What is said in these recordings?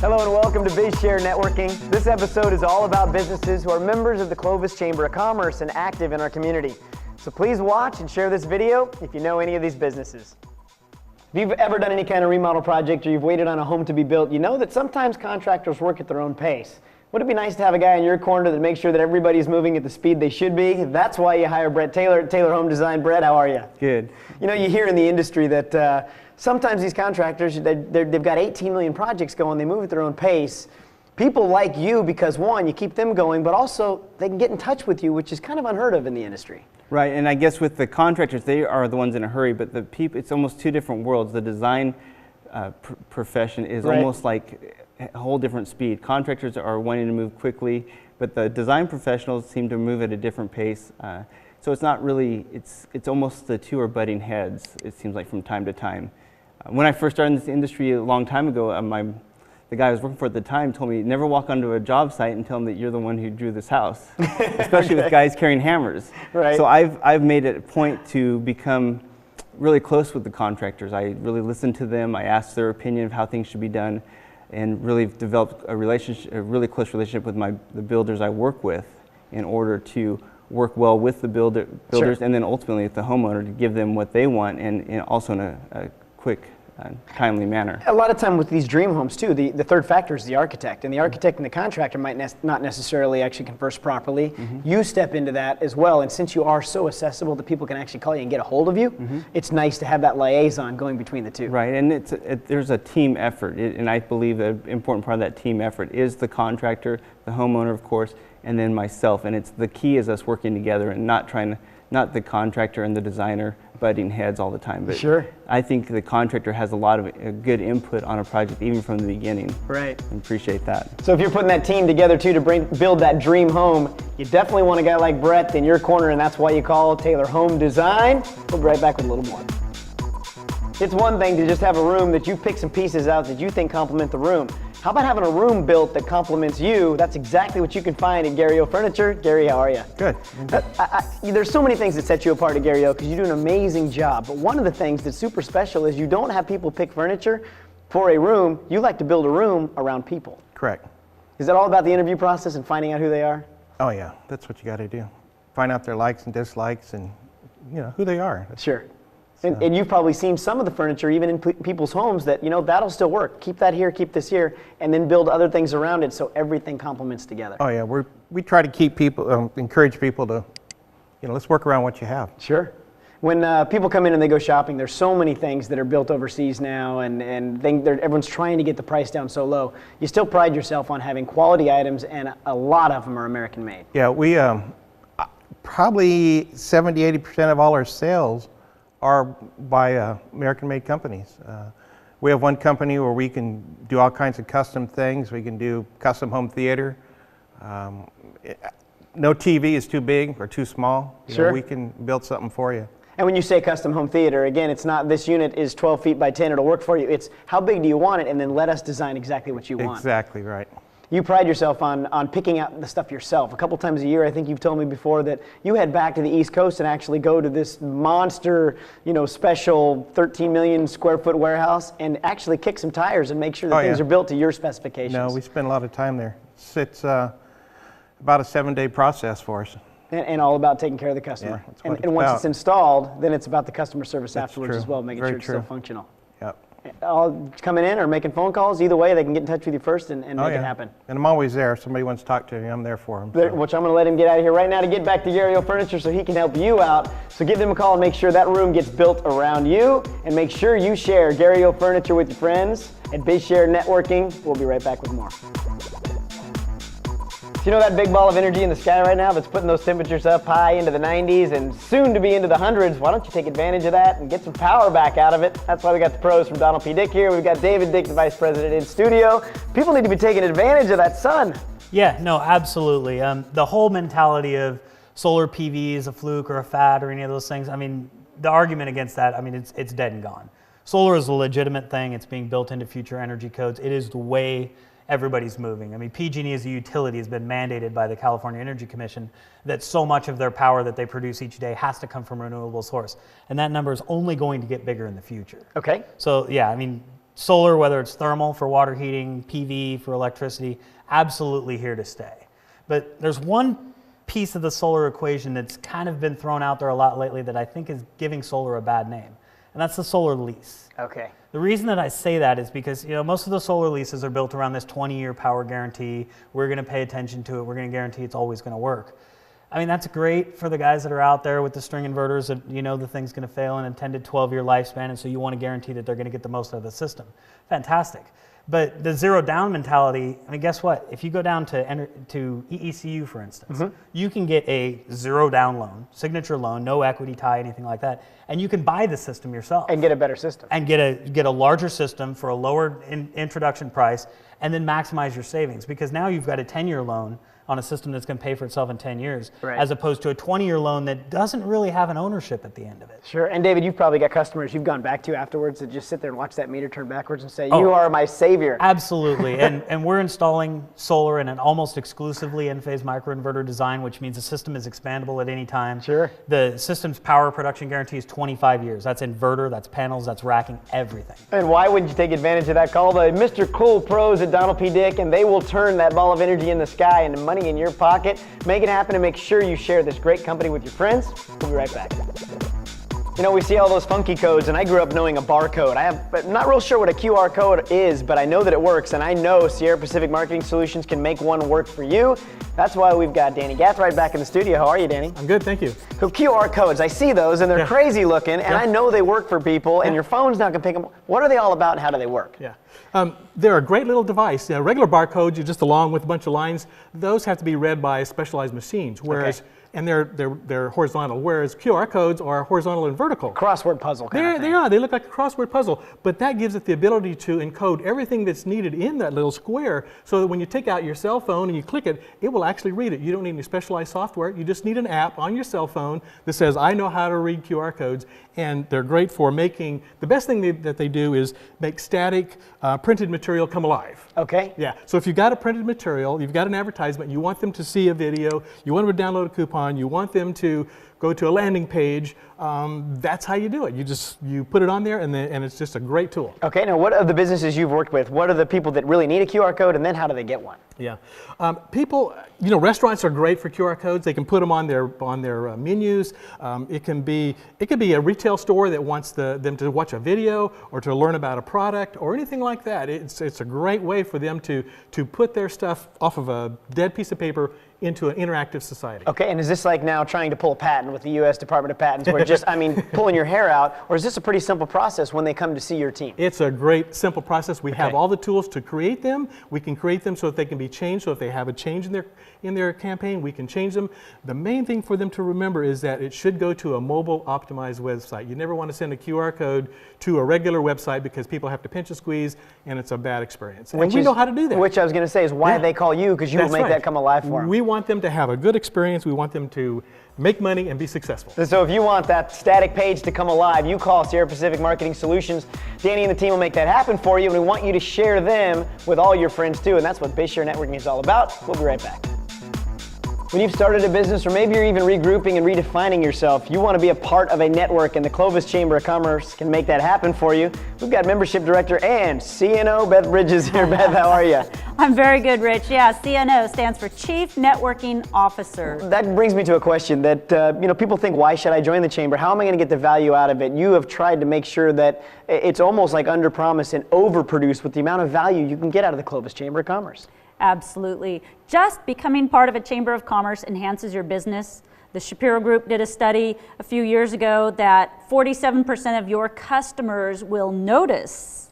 Hello and welcome to BizShare Networking. This episode is all about businesses who are members of the Clovis Chamber of Commerce and active in our community. So please watch and share this video if you know any of these businesses. If you've ever done any kind of remodel project or you've waited on a home to be built, you know that sometimes contractors work at their own pace. Would it be nice to have a guy in your corner that makes sure that everybody's moving at the speed they should be? That's why you hire Brett Taylor at Taylor Home Design. Brett, how are you? Good. You know, you hear in the industry that sometimes these contractors, they've got 18 million projects going, they move at their own pace. People like you because, one, you keep them going, but also they can get in touch with you, which is kind of unheard of in the industry. Right, and I guess with the contractors, they are the ones in a hurry, but the people, it's almost two different worlds. The design profession is almost like a whole different speed. Contractors are wanting to move quickly, but the design professionals seem to move at a different pace. So it's not really, it's almost the two are butting heads, it seems like, from time to time. When I first started in this industry a long time ago, the guy I was working for at the time told me, never walk onto a job site and tell them that you're the one who drew this house, especially with guys carrying hammers. Right. So I've made it a point to become really close with the contractors. I really listen to them, I ask their opinion of how things should be done, and really developed a really close relationship with the builders I work with in order to work well with the builders, Sure. and then ultimately with the homeowner to give them what they want, and also in a quick, timely manner. A lot of time with these dream homes too, the third factor is the architect, and the architect and the contractor might not necessarily actually converse properly. You step into that as well, and since you are so accessible that people can actually call you and get a hold of you, it's nice to have that liaison going between the two. Right, and there's a team effort, and I believe an important part of that team effort is the contractor, the homeowner, of course, and then myself, and the key is us working together and not the contractor and the designer butting heads all the time. But Sure. I think the contractor has a lot of good input on a project even from the beginning. Right. I appreciate that. So if you're putting that team together too to build that dream home, you definitely want a guy like Brett in your corner, and that's why you call Taylor Home Design. We'll be right back with a little more. It's one thing to just have a room that you pick some pieces out that you think complement the room. How about having a room built that complements you? That's exactly what you can find at Gary O Furniture. Gary, how are you? Good. There's so many things that set you apart at Gary O because you do an amazing job. But one of the things that's super special is you don't have people pick furniture for a room. You like to build a room around people. Correct. Is that all about the interview process and finding out who they are? Oh yeah, that's what you got to do. Find out their likes and dislikes, and who they are. Sure. And you've probably seen some of the furniture even in people's homes that, that'll still work. Keep that here, keep this here, and then build other things around it so everything complements together. Oh yeah, we try to keep people, encourage people to, let's work around what you have. Sure. When people come in and they go shopping, there's so many things that are built overseas now, and everyone's trying to get the price down so low. You still pride yourself on having quality items, and a lot of them are American made. Yeah, we probably 70-80% of all our sales are by American-made companies. We have one company where we can do all kinds of custom things. We can do custom home theater. No TV is too big or too small. Sure. We can build something for you. And when you say custom home theater, again, it's not this unit is 12 feet by 10, it'll work for you. It's how big do you want it, and then let us design exactly what you want. Exactly right. You pride yourself on picking out the stuff yourself. A couple times a year, I think you've told me before that you head back to the East Coast and actually go to this monster, special 13 million square foot warehouse and actually kick some tires and make sure that things are built to your specifications. No, we spend a lot of time there. It's about a 7-day process for us. And all about taking care of the customer. Yeah, and once it's installed, then it's about the customer service afterwards true. as well, making Very sure it's true. still functional. Yep. All coming in or making phone calls, either way, they can get in touch with you first and make it happen. And I'm always there. If somebody wants to talk to me, I'm there for them. Which I'm going to let him get out of here right now to get back to Gary O Furniture so he can help you out. So give them a call and make sure that room gets built around you. And make sure you share Gary O Furniture with your friends at BizShare Networking. We'll be right back with more. You know that big ball of energy in the sky right now that's putting those temperatures up high into the 90s and soon to be into the hundreds? Why don't you take advantage of that and get some power back out of it? That's why we got the pros from Donald P. Dick here. We've got David Dick, the Vice President, in studio. People need to be taking advantage of that sun. Yeah, no, absolutely. The whole mentality of solar PV is a fluke or a fad or any of those things, the argument against that, it's dead and gone. Solar is a legitimate thing. It's being built into future energy codes. It is the way everybody's moving. I mean, PG&E as a utility has been mandated by the California Energy Commission that so much of their power that they produce each day has to come from a renewable source. And that number is only going to get bigger in the future. Okay. So yeah, I mean, solar, whether it's thermal for water heating, PV for electricity, absolutely here to stay. But there's one piece of the solar equation that's kind of been thrown out there a lot lately that I think is giving solar a bad name, and that's the solar lease. Okay. The reason that I say that is because, you know, most of the solar leases are built around this 20-year power guarantee. We're going to pay attention to it. We're going to guarantee it's always going to work. I mean, that's great for the guys that are out there with the string inverters that, you know, the thing's going to fail in an intended 12-year lifespan, and so you want to guarantee that they're going to get the most out of the system. Fantastic. But the zero down mentality, I mean, guess what? If you go down to EECU, for instance, you can get a zero down loan, signature loan, no equity tie, anything like that, and you can buy the system yourself. And get a better system. And get a larger system for a lower introduction price, and then maximize your savings, because now you've got a 10-year loan on a system that's going to pay for itself in 10 years, as opposed to a 20-year loan that doesn't really have an ownership at the end of it. Sure. And David, you've probably got customers you've gone back to afterwards that just sit there and watch that meter turn backwards and say, you are my savior. Absolutely. and we're installing solar in an almost exclusively in-phase microinverter design, which means the system is expandable at any time. Sure. The system's power production guarantee is 25 years. That's inverter, that's panels, that's racking, everything. And why wouldn't you take advantage of that? Call the Mr. Cool pros at Donald P. Dick, and they will turn that ball of energy in the sky into money in your pocket. Make it happen, and make sure you share this great company with your friends. We'll be right back. You know, we see all those funky codes, and I grew up knowing a barcode. I'm not real sure what a QR code is, but I know that it works, and I know Sierra Pacific Marketing Solutions can make one work for you. That's why we've got Danny Gath right back in the studio. How are you, Danny? I'm good, thank you. So QR codes, I see those, and they're crazy looking, and I know they work for people, and your phone's not going to pick them. What are they all about, and how do they work? Yeah. They're a great little device. Regular barcodes, you're just along with a bunch of lines. Those have to be read by specialized machines, whereas and they're horizontal, whereas QR codes are horizontal and vertical. Crossword puzzle kind of thing. They are. They look like a crossword puzzle, but that gives it the ability to encode everything that's needed in that little square, so that when you take out your cell phone and you click it, it will actually read it. You don't need any specialized software. You just need an app on your cell phone that says, I know how to read QR codes, and they're great for making, the best thing that they do is make static printed material come alive. Okay. Yeah, so if you've got a printed material, you've got an advertisement, you want them to see a video, you want them to download a coupon, you want them to go to a landing page, that's how you do it. You put it on there, and it's just a great tool. Okay, now what of the businesses you've worked with, what are the people that really need a QR code, and then how do they get one? Yeah, people, you know, restaurants are great for QR codes. They can put them on their menus. It could be a retail store that wants them to watch a video or to learn about a product or anything like that. It's a great way for them to put their stuff off of a dead piece of paper into an interactive society. Okay, and is this like now trying to pull a patent with the U.S. Department of Patents, where just, I mean, pulling your hair out, or is this a pretty simple process when they come to see your team? It's a great, simple process. We have all the tools to create them. We can create them so that they can be changed. So if they have a change in their campaign, we can change them. The main thing for them to remember is that it should go to a mobile optimized website. You never want to send a QR code to a regular website because people have to pinch and squeeze, and it's a bad experience. And we know how to do that. Which I was going to say is why they call you, because you will make that come alive for them. We want them to have a good experience. We want them to make money and be successful. So if you want that static page to come alive, you call Sierra Pacific Marketing Solutions. Danny and the team will make that happen for you, and we want you to share them with all your friends too, and that's what Base Share Networking is all about. We'll be right back. When you've started a business, or maybe you're even regrouping and redefining yourself, you want to be a part of a network, and the Clovis Chamber of Commerce can make that happen for you. We've got Membership Director and CNO, Beth Bridges here. Beth, how are you? I'm very good, Rich. Yeah, CNO stands for Chief Networking Officer. That brings me to a question that, people think, why should I join the Chamber? How am I going to get the value out of it? You have tried to make sure that it's almost like under-promise and over-produce with the amount of value you can get out of the Clovis Chamber of Commerce. Absolutely. Just becoming part of a Chamber of Commerce enhances your business. The Shapiro Group did a study a few years ago that 47% of your customers will notice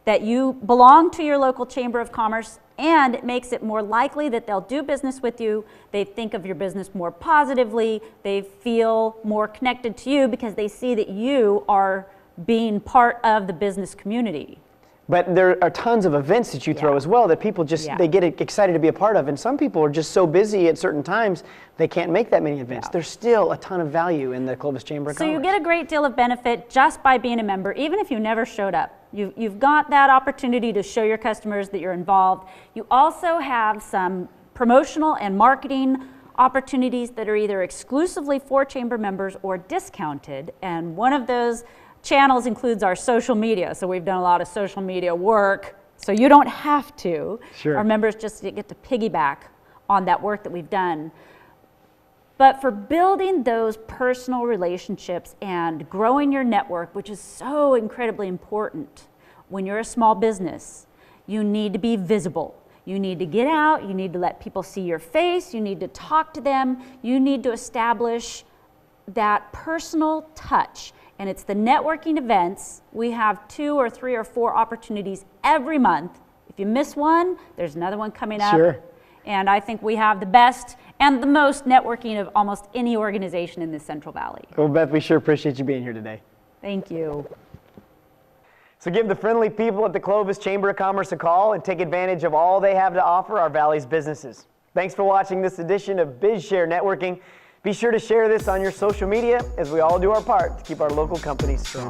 that you belong to your local Chamber of Commerce, and it makes it more likely that they'll do business with you. They think of your business more positively. They feel more connected to you because they see that you are being part of the business community. But there are tons of events that you throw Yeah. as well that people just, Yeah. they get excited to be a part of. And some people are just so busy at certain times, they can't make that many events. Yeah. There's still a ton of value in the Clovis Chamber of So Commerce. you get a great deal of benefit just by being a member, even if you never showed up. You've got that opportunity to show your customers that you're involved. You also have some promotional and marketing opportunities that are either exclusively for chamber members or discounted. And one of those channels includes our social media. So we've done a lot of social media work, so you don't have to. Sure. Our members just get to piggyback on that work that we've done. But for building those personal relationships and growing your network, which is so incredibly important when you're a small business, you need to be visible. You need to get out, you need to let people see your face, you need to talk to them, you need to establish that personal touch. And it's the networking events. We have 2 or 3 or 4 opportunities every month. If you miss one, there's another one coming up. Sure. And I think we have the best and the most networking of almost any organization in the Central Valley. Well, Beth, we sure appreciate you being here today. Thank you. So give the friendly people at the Clovis Chamber of Commerce a call and take advantage of all they have to offer our Valley's businesses. Thanks for watching this edition of BizShare Networking. Be sure to share this on your social media as we all do our part to keep our local companies strong.